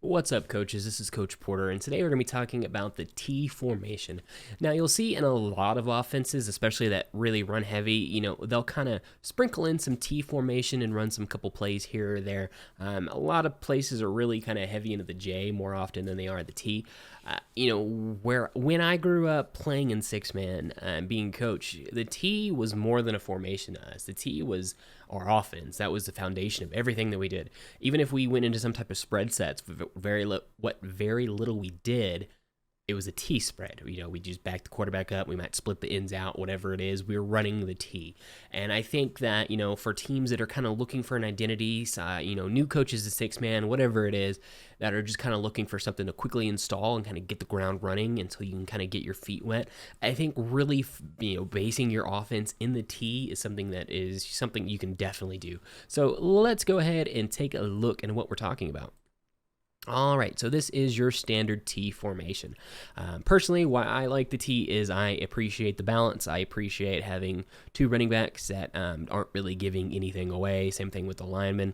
What's up, coaches? This is Coach Porter, and today we're going to be talking about the T formation. Now, you'll see in a lot of offenses, especially that really run heavy, they'll kind of sprinkle in some T formation and run some couple plays here or there. A lot of places are really kind of heavy into the J more often than they are the T. When I grew up playing in six-man and being coach, the T was more than a formation to us. The T was our offense. That was the foundation of everything that we did. Even if we went into some type of spread sets, very little we did, it was a T spread. We just back the quarterback up. We might split the ends out, whatever it is. We're running the T. And I think that, for teams that are kind of looking for an identity, new coaches to six-man, whatever it is, that are just kind of looking for something to quickly install and kind of get the ground running until you can kind of get your feet wet. I think really, basing your offense in the T is something you can definitely do. So let's go ahead and take a look at what we're talking about. All right, so this is your standard T formation. Personally, why I like the T is I appreciate the balance. I appreciate having two running backs that aren't really giving anything away. Same thing with the linemen.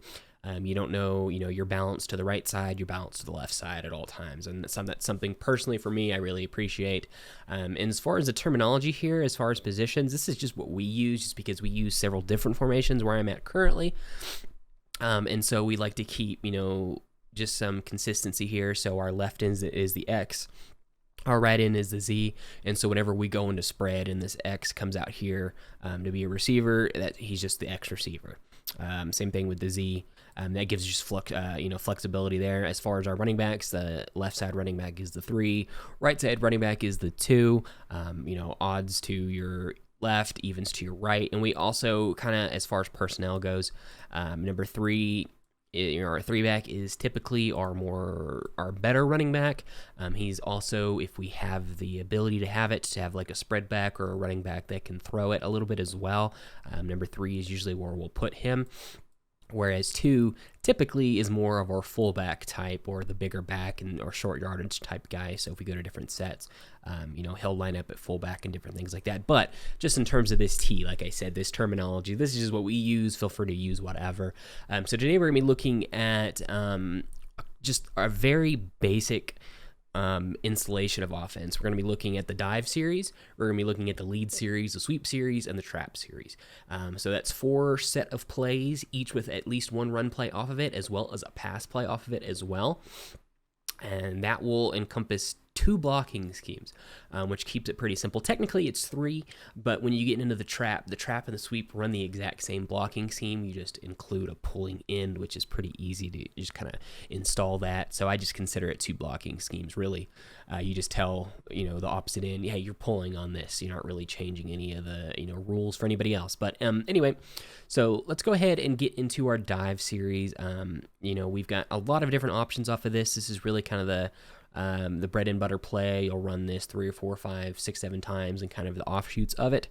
You don't know, your balance to the right side, your balance to the left side at all times. And that's something personally for me I really appreciate. And as far as the terminology here, as far as positions, this is just what we use just because we use several different formations where I'm at currently. And so we like to keep, just some consistency here. So our left end is the X, our right end is the Z, and so whenever we go into spread and this X comes out here to be a receiver, that he's just the X receiver. Same thing with the Z. That gives just flexibility there. As far as our running backs, the left side running back is the 3, right side running back is the 2. Odds to your left, evens to your right, and we also kind of, as far as personnel goes, number 3. Our 3-back is typically our better running back. He's also, if we have the ability to have like a spread back or a running back that can throw it a little bit as well. Number 3 is usually where we'll put him. Whereas 2 typically is more of our fullback type or the bigger back or short yardage type guy. So if we go to different sets, he'll line up at fullback and different things like that. But just in terms of this T, like I said, this terminology, this is just what we use. Feel free to use whatever. So today we're going to be looking at just a very basic installation of offense. We're going to be looking at the dive series. We're going to be looking at the lead series, the sweep series, and the trap series. So that's 4 set of plays, each with at least one run play off of it, as well as a pass play off of it as well. And that will encompass 2 blocking schemes, which keeps it pretty simple. Technically, it's 3, but when you get into the trap and the sweep run the exact same blocking scheme. You just include a pulling end, which is pretty easy to just kind of install that. So I just consider it 2 blocking schemes, really. You just tell, the opposite end, hey, you're pulling on this. You're not really changing any of the, rules for anybody else. But anyway, so let's go ahead and get into our dive series. We've got a lot of different options off of this. This is really kind of the bread and butter play. You'll run this 3 or 4, 5, 6, 7 times and kind of the offshoots of it.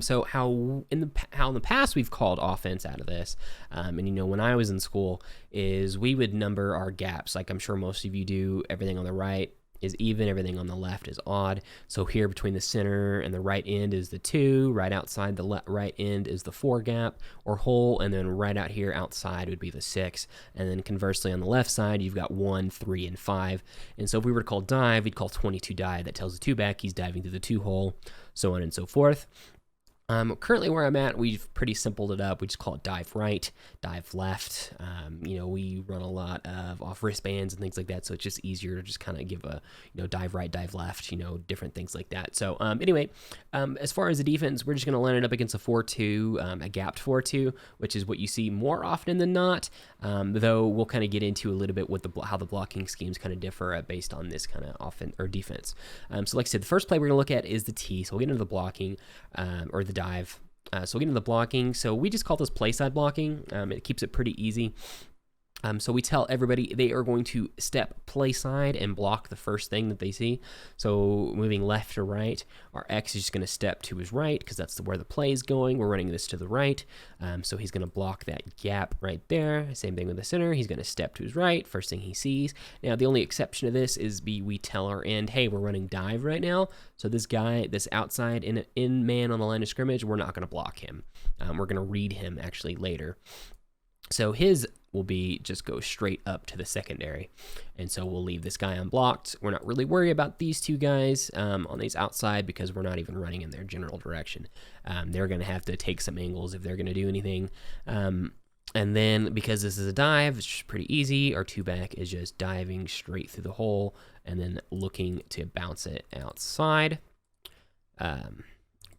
So how in the past we've called offense out of this, and when I was in school, is we would number our gaps, like I'm sure most of you do. Everything on the right is even, everything on the left is odd. So here between the center and the right end is the 2, right outside the right end is the 4 gap or hole, and then right out here outside would be the 6. And then conversely on the left side, you've got 1, 3, and 5. And so if we were to call dive, we'd call 22 dive. That tells the 2-back he's diving through the 2 hole, so on and so forth. Currently where I'm at, we've pretty simpled it up. We just call it dive right, dive left. We run a lot of off wristbands and things like that, so it's just easier to just kind of give a, dive right, dive left, different things like that. So anyway, as far as the defense, we're just going to line it up against a 4-2, a gapped 4-2, which is what you see more often than not, though we'll kind of get into a little bit what how the blocking schemes kind of differ based on this kind of offense or defense. So like I said, the first play we're going to look at is the T, so we'll get into the blocking or the dive. So we'll get into the blocking. So we just call this play side blocking. It keeps it pretty easy. So we tell everybody they are going to step play side and block the first thing that they see. So moving left to right, our X is just going to step to his right because that's where the play is going. We're running this to the right. So he's going to block that gap right there. Same thing with the center. He's going to step to his right, first thing he sees. Now, the only exception to this is we tell our end, hey, we're running dive right now. So this guy, this outside in man on the line of scrimmage, we're not going to block him. We're going to read him actually later. So his will be just go straight up to the secondary. And so we'll leave this guy unblocked. We're not really worried about these two guys on these outside because we're not even running in their general direction. They're going to have to take some angles if they're going to do anything. And then because this is a dive, it's just pretty easy. Our 2-back is just diving straight through the hole and then looking to bounce it outside.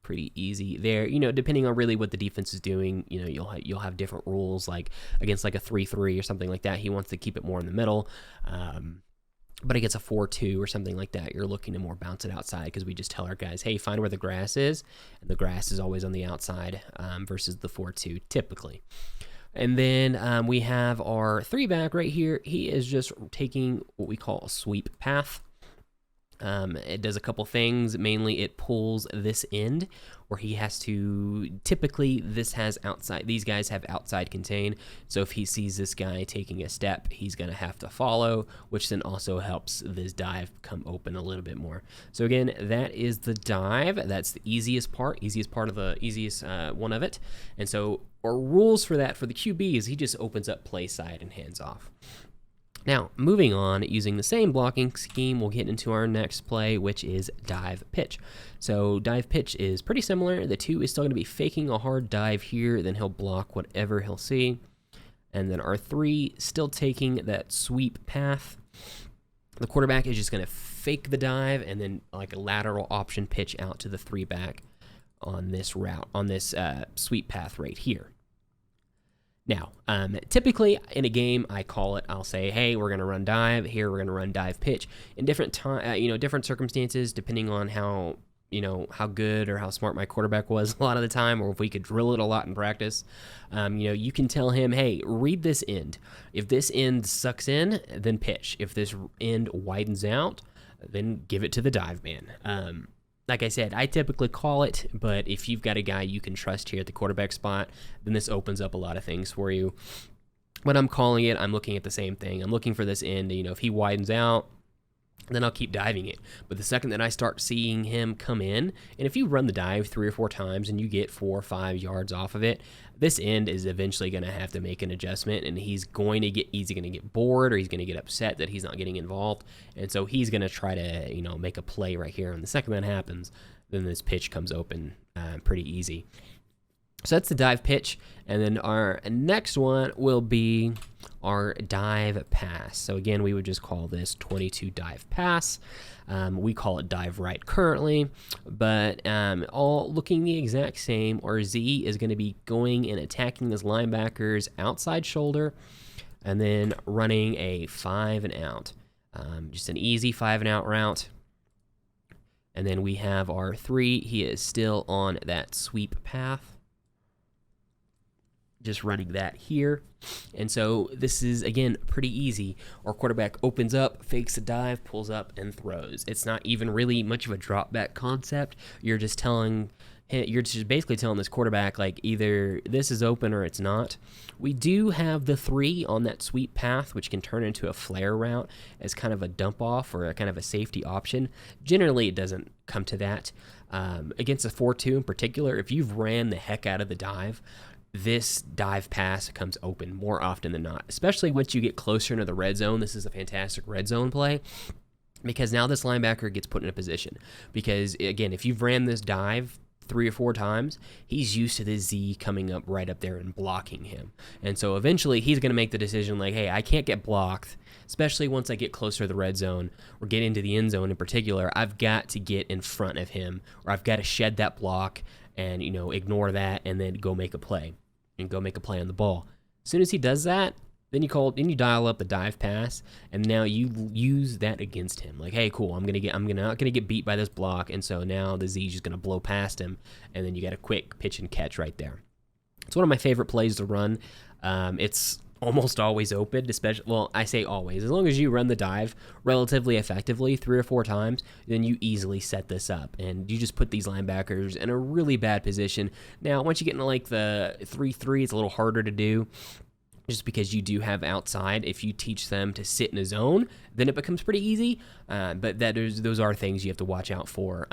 Pretty easy there. Depending on really what the defense is doing, you'll have different rules. Like against like a 3-3 or something like that, he wants to keep it more in the middle. But against a 4-2 or something like that, you're looking to more bounce it outside because we just tell our guys, hey, find where the grass is, and the grass is always on the outside versus the 4-2 typically. And then we have our 3-back right here. He is just taking what we call a sweep path. It does a couple things. Mainly, it pulls this end where he has to. Typically, this has outside. These guys have outside contain. So if he sees this guy taking a step, he's gonna have to follow, which then also helps this dive come open a little bit more. So again, that is the dive. That's the easiest part of the easiest one of it. And so our rules for that for the QB is he just opens up play side and hands off. Now, moving on, using the same blocking scheme, we'll get into our next play, which is dive pitch. So dive pitch is pretty similar. The 2 is still going to be faking a hard dive here, then he'll block whatever he'll see. And then our 3 still taking that sweep path. The quarterback is just going to fake the dive and then like a lateral option pitch out to the 3-back on this route, on this sweep path right here. Now, typically in a game, I'll say, hey, we're going to run dive. Here, we're going to run dive pitch. In different different circumstances, depending on how good or how smart my quarterback was a lot of the time, or if we could drill it a lot in practice, you can tell him, hey, read this end. If this end sucks in, then pitch. If this end widens out, then give it to the dive man. Like I said, I typically call it, but if you've got a guy you can trust here at the quarterback spot, then this opens up a lot of things for you. When I'm calling it, I'm looking at the same thing. I'm looking for this end. If he widens out, then I'll keep diving it. But the second that I start seeing him come in, and if you run the dive 3 or 4 times and you get 4 or 5 yards off of it, this end is eventually going to have to make an adjustment, and he's going to get bored, or he's going to get upset that he's not getting involved, and so he's going to try to make a play right here. And the second that happens, then this pitch comes open pretty easy. So that's the dive pitch, and then our next one will be our dive pass. So again, we would just call this 22 dive pass. We call it dive right currently, but all looking the exact same. Our Z is going to be going and attacking this linebacker's outside shoulder, and then running a 5 and out. Just an easy 5 and out route. And then we have our 3. He is still on that sweep path, just running that here. And so this is, again, pretty easy. Our quarterback opens up, fakes a dive, pulls up, and throws. It's not even really much of a drop back concept. You're just basically telling this quarterback, like, either this is open or it's not. We do have the 3 on that sweep path, which can turn into a flare route as kind of a dump off or a kind of a safety option. Generally, it doesn't come to that. Against a 4-2 in particular, if you've ran the heck out of the dive, this dive pass comes open more often than not, especially once you get closer into the red zone. This is a fantastic red zone play because now this linebacker gets put in a position. Because, again, if you've ran this dive 3 or 4 times, he's used to the Z coming up right up there and blocking him. And so eventually he's going to make the decision like, hey, I can't get blocked, especially once I get closer to the red zone or get into the end zone in particular. I've got to get in front of him, or I've got to shed that block and, ignore that and then go make a play. And go make a play on the ball. As soon as he does that, then you dial up the dive pass, and now you use that against him. Like, hey, cool, I'm not gonna get beat by this block, and so now the Z's just gonna blow past him, and then you got a quick pitch and catch right there. It's one of my favorite plays to run. It's almost always open, especially, well, I say always. As long as you run the dive relatively effectively 3 or 4 times, then you easily set this up, and you just put these linebackers in a really bad position. Now, once you get into like the 3-3, it's a little harder to do, just because you do have outside. If you teach them to sit in a zone, then it becomes pretty easy, but those are things you have to watch out for.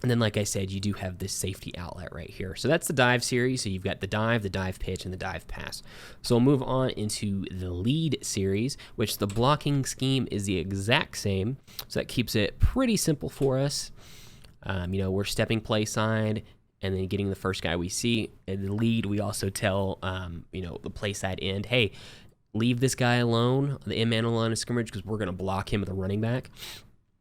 And then, like I said, you do have this safety outlet right here. So that's the dive series. So you've got the dive pitch, and the dive pass. So we'll move on into the lead series, which the blocking scheme is the exact same. So that keeps it pretty simple for us. We're stepping play side and then getting the first guy we see. And the lead, we also tell, the play side end, hey, leave this guy alone, the in-man line of scrimmage, because we're going to block him with a running back.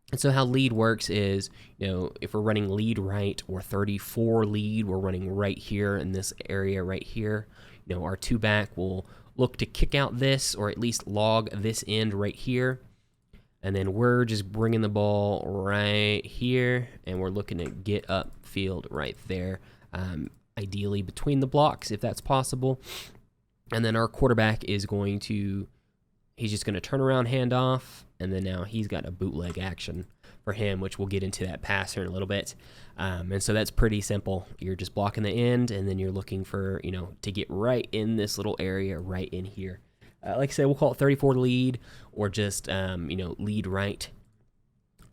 And so how lead works is, if we're running lead right or 34 lead, we're running right here in this area right here. Our 2-back will look to kick out this or at least log this end right here. And then we're just bringing the ball right here, and we're looking to get upfield right there, ideally between the blocks if that's possible. And then our quarterback is he's just going to turn around, hand off, and then now he's got a bootleg action for him, which we'll get into that pass here in a little bit. And so that's pretty simple. You're just blocking the end, and then you're looking for, to get right in this little area right in here. Like I said, we'll call it 34 lead or just, lead right.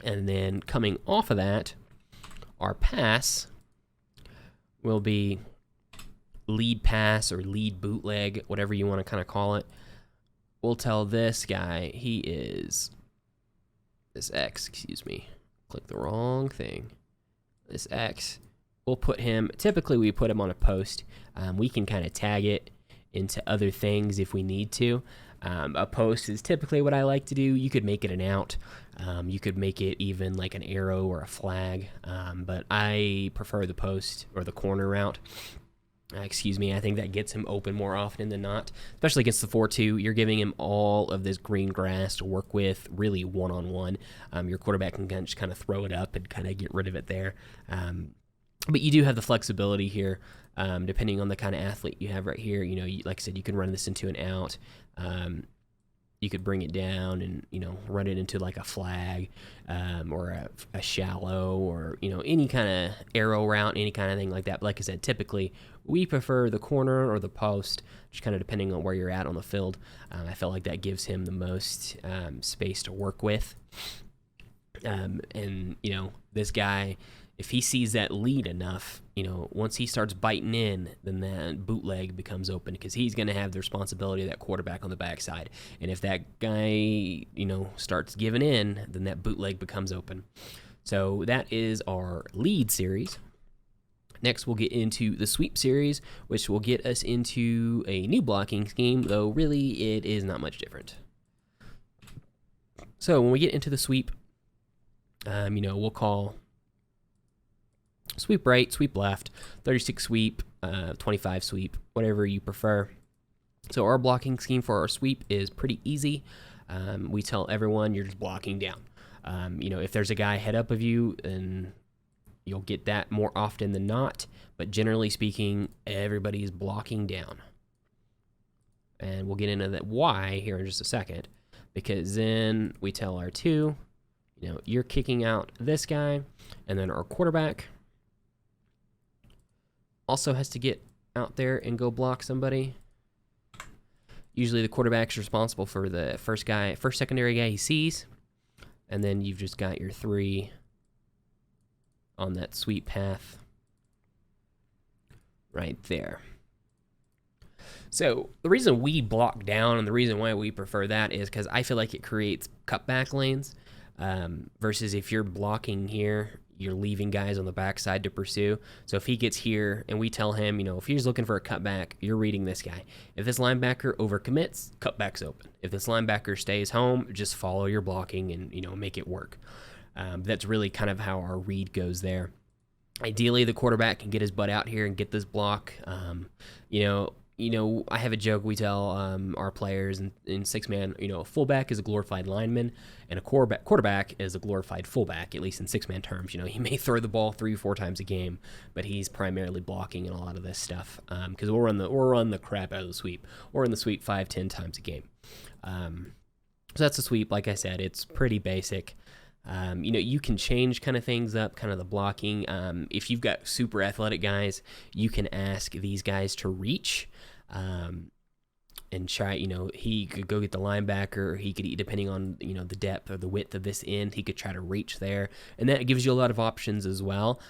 And then coming off of that, our pass will be lead pass or lead bootleg, whatever you want to kind of call it. We'll tell this guy this X, click the wrong thing. This X, we'll put him, typically we put him on a post. We can kind of tag it into other things if we need to. A post is typically what I like to do. You could make it an out. You could make it even like an arrow or a flag. But I prefer the post or the corner route. I think that gets him open more often than not, especially against the 4-2. You're giving him all of this green grass to work with, really one-on-one. Your quarterback can just kind of throw it up and kind of get rid of it there. But you do have the flexibility here, depending on the kind of athlete you have right here. Like I said, you can run this into an out. You could bring it down and, run it into like a flag or a shallow or, any kind of arrow route, any kind of thing like that. But like I said, typically we prefer the corner or the post, just kind of depending on where you're at on the field. I feel like that gives him the most space to work with. This guy, if he sees that lead enough, once he starts biting in, then that bootleg becomes open because he's going to have the responsibility of that quarterback on the backside. And if that guy, starts giving in, then that bootleg becomes open. So that is our lead series. Next, we'll get into the sweep series, which will get us into a new blocking scheme, though really it is not much different. So when we get into the sweep, we'll call sweep right, sweep left, 36 sweep, 25 sweep, whatever you prefer. So our blocking scheme for our sweep is pretty easy. We tell everyone you're just blocking down. If there's a guy head up of you, then you'll get that more often than not. But generally speaking, everybody's blocking down. And we'll get into that why here in just a second. Because then we tell our 2, you're kicking out this guy. And then our quarterback also has to get out there and go block somebody. Usually the quarterback's responsible for the first secondary guy he sees. And then you've just got your 3 on that sweep path right there. So the reason we block down and the reason why we prefer that is because I feel like it creates cutback lanes versus if you're blocking here, you're leaving guys on the backside to pursue. So if he gets here and we tell him, if he's looking for a cutback, you're reading this guy. If this linebacker overcommits, cutback's open. If this linebacker stays home, just follow your blocking and, make it work. That's really kind of how our read goes there. Ideally, the quarterback can get his butt out here and get this block. I have a joke we tell our players in six-man, a fullback is a glorified lineman, and a quarterback is a glorified fullback, at least in six-man terms. He may throw the ball 3 or 4 times a game, but he's primarily blocking in a lot of this stuff because we'll run the crap out of the sweep. We'll run the sweep 5-10 times a game. So that's the sweep. Like I said, it's pretty basic. You can change kind of things up, kind of the blocking. If you've got super athletic guys, you can ask these guys to reach. and try, he could go get the linebacker, or he could, depending on, the depth or the width of this end, he could try to reach there. And that gives you a lot of options as well.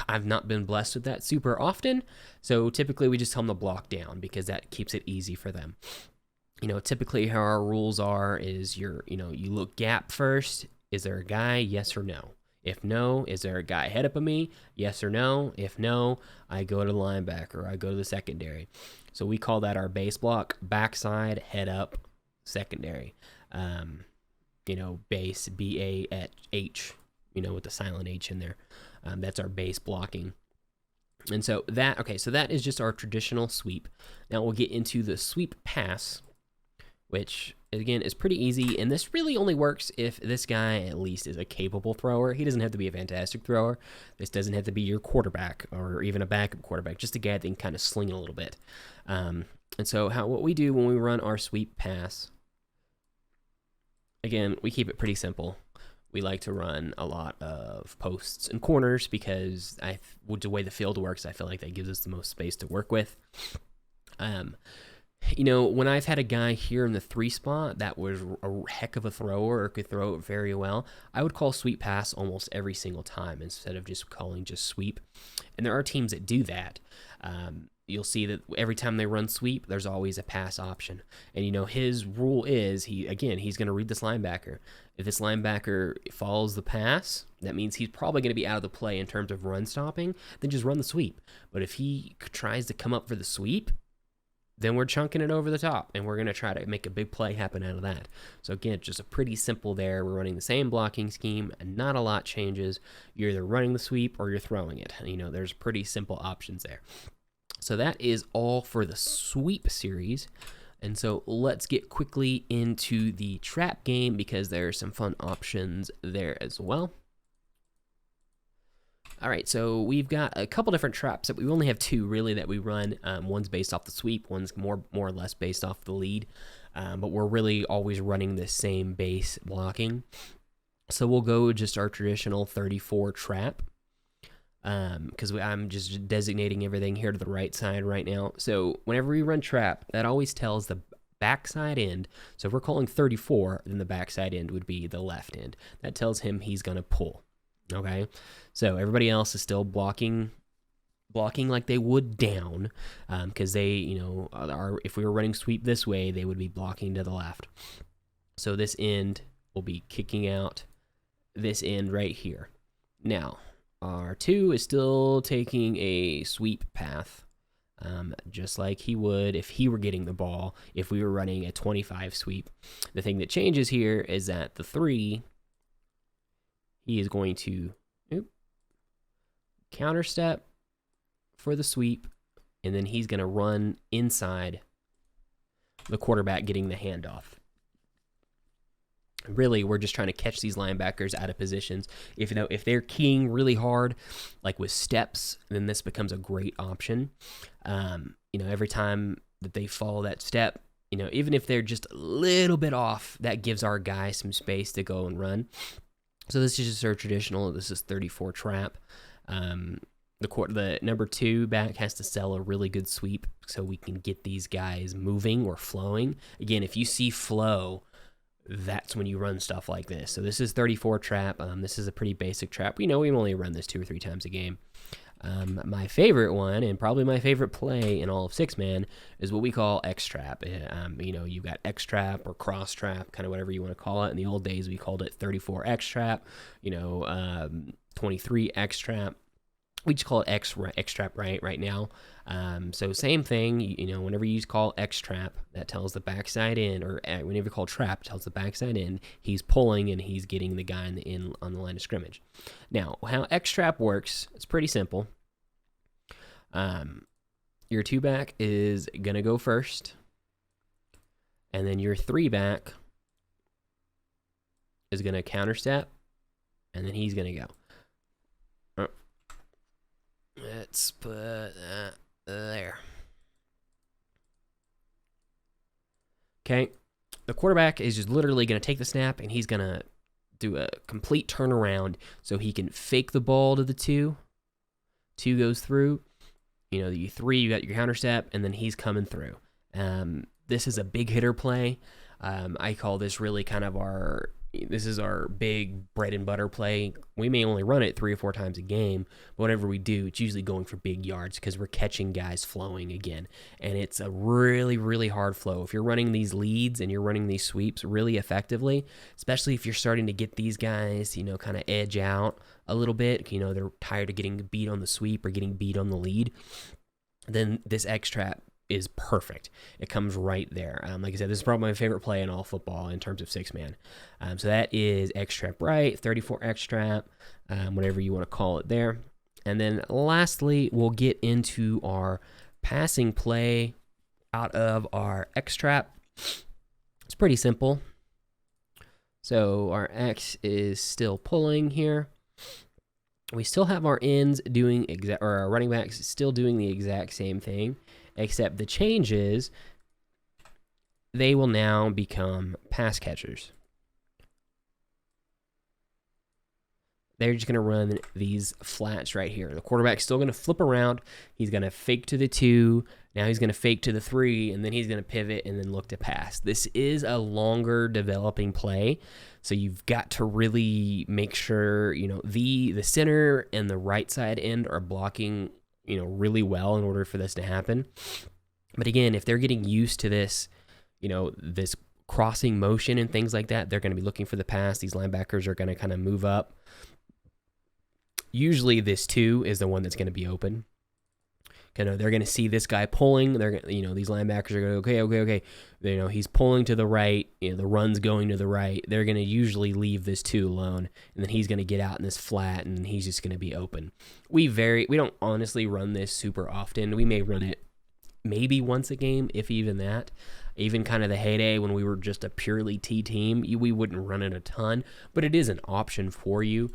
I've not been blessed with that super often. So typically we just tell them to block down because that keeps it easy for them. Typically how our rules are is you look gap first. Is there a guy? Yes or no? If no, is there a guy ahead of me? Yes or no? If no, I go to the linebacker. I go to the secondary. So we call that our base block: backside, head up, secondary. Base, B-A-H, with the silent H in there. That's our base blocking. And so that is just our traditional sweep. Now we'll get into the sweep pass, which again is pretty easy, and this really only works if this guy at least is a capable thrower. He doesn't have to be a fantastic thrower. This doesn't have to be your quarterback or even a backup quarterback, just a guy that can kind of sling it a little bit. And so what we do when we run our sweep pass, again, we keep it pretty simple. We like to run a lot of posts and corners because with the way the field works, I feel like that gives us the most space to work with. When I've had a guy here in the 3 spot that was a heck of a thrower or could throw it very well, I would call sweep pass almost every single time instead of just calling just sweep. And there are teams that do that. You'll see that every time they run sweep, there's always a pass option. And, his rule is, he's going to read this linebacker. If this linebacker follows the pass, that means he's probably going to be out of the play in terms of run stopping, then just run the sweep. But if he tries to come up for the sweep, then we're chunking it over the top, and we're going to try to make a big play happen out of that. So again, just a pretty simple there. We're running the same blocking scheme, and not a lot changes. You're either running the sweep or you're throwing it. There's pretty simple options there. So that is all for the sweep series. And so let's get quickly into the trap game because there are some fun options there as well. All right, so we've got a couple different traps that we only have 2 really that we run. One's based off the sweep, one's more or less based off the lead, but we're really always running the same base blocking. So we'll go just our traditional 34 trap because I'm just designating everything here to the right side right now. So whenever we run trap, that always tells the backside end. So if we're calling 34, then the backside end would be the left end. That tells him he's going to pull. Okay, so everybody else is still blocking like they would down, because they, if we were running sweep this way, they would be blocking to the left. So this end will be kicking out this end right here. Now, our 2 is still taking a sweep path, just like he would if he were getting the ball, if we were running a 25 sweep. The thing that changes here is that the 3... he is going to counter step for the sweep, and then he's going to run inside the quarterback getting the handoff. Really, we're just trying to catch these linebackers out of positions. If they're keying really hard, like with steps, then this becomes a great option. Every time that they follow that step, even if they're just a little bit off, that gives our guy some space to go and run. So this is just our traditional. This is 34 trap. The number 2 back has to sell a really good sweep so we can get these guys moving or flowing. Again, if you see flow, that's when you run stuff like this. So this is 34 trap. This is a pretty basic trap. We only run this 2 or 3 times a game. My favorite one, and probably my favorite play in all of 6-man, is what we call XTrap. You've got XTrap or cross trap, kind of whatever you want to call it. In the old days, we called it 34 XTrap, 23 XTrap. We just call it XTrap right now. So same thing, whenever you call XTrap, that tells the backside in, or whenever you call trap, it tells the backside in, he's pulling and he's getting the guy in on the line of scrimmage. Now, how XTrap works, it's pretty simple. Your 2 back is going to go first, and then your 3 back is going to counter step, and then he's going to go. Let's put that there. Okay. The quarterback is just literally going to take the snap, and he's going to do a complete turnaround so he can fake the ball to the 2. 2 goes through. you three, you got your counter step, and then he's coming through. This is a big hitter play. I call this really kind of this is our big bread and butter play. We may only run it 3 or 4 times a game, but whatever we do, it's usually going for big yards because we're catching guys flowing again. And it's a really, really hard flow. If you're running these leads and you're running these sweeps really effectively, especially if you're starting to get these guys, kind of edge out a little bit, they're tired of getting beat on the sweep or getting beat on the lead, then this XTrap is perfect. It comes right there. Like I said, this is probably my favorite play in all football in terms of 6-man. So that is XTrap right, 34 XTrap, whatever you want to call it there. And then lastly, we'll get into our passing play out of our XTrap. It's pretty simple. So our X is still pulling here. We still have our ends doing our running backs still doing the exact same thing, except the change is they will now become pass catchers. They're just going to run these flats right here. The quarterback's still going to flip around. He's going to fake to the 2. Now he's going to fake to the 3, and then he's going to pivot and then look to pass. This is a longer developing play, so you've got to really make sure the center and the right side end are blocking really well in order for this to happen. But again, if they're getting used to this, this crossing motion and things like that, they're going to be looking for the pass. These linebackers are going to kind of move up. Usually this 2 is the one that's going to be open. They're going to see this guy pulling. They're these linebackers are going to okay. He's pulling to the right. The run's going to the right. They're going to usually leave this 2 alone, and then he's going to get out in this flat, and he's just going to be open. We don't honestly run this super often. We may run it maybe once a game, if even that. Even kind of the heyday when we were just a purely T team, we wouldn't run it a ton, but it is an option for you.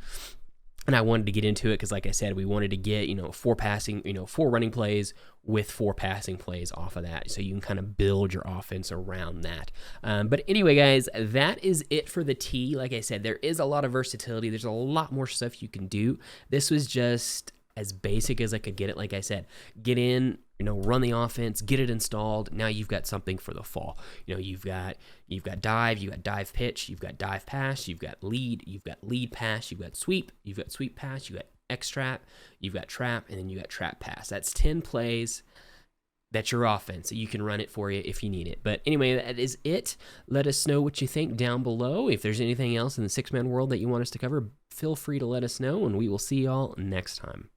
And I wanted to get into it because, like I said, we wanted to get, 4 running plays with 4 passing plays off of that. So you can kind of build your offense around that. But anyway, guys, that is it for the T. Like I said, there is a lot of versatility. There's a lot more stuff you can do. This was just as basic as I could get it. Like I said, get in, run the offense, get it installed. Now you've got something for the fall. You've got dive, you've got dive pitch, you've got dive pass, you've got lead pass, you've got sweep pass, you've got XTrap, you've got trap, and then you got trap pass. That's 10 plays. That's your offense. You can run it for you if you need it. But anyway, that is it. Let us know what you think down below. If there's anything else in the 6-man world that you want us to cover, feel free to let us know, and we will see y'all next time.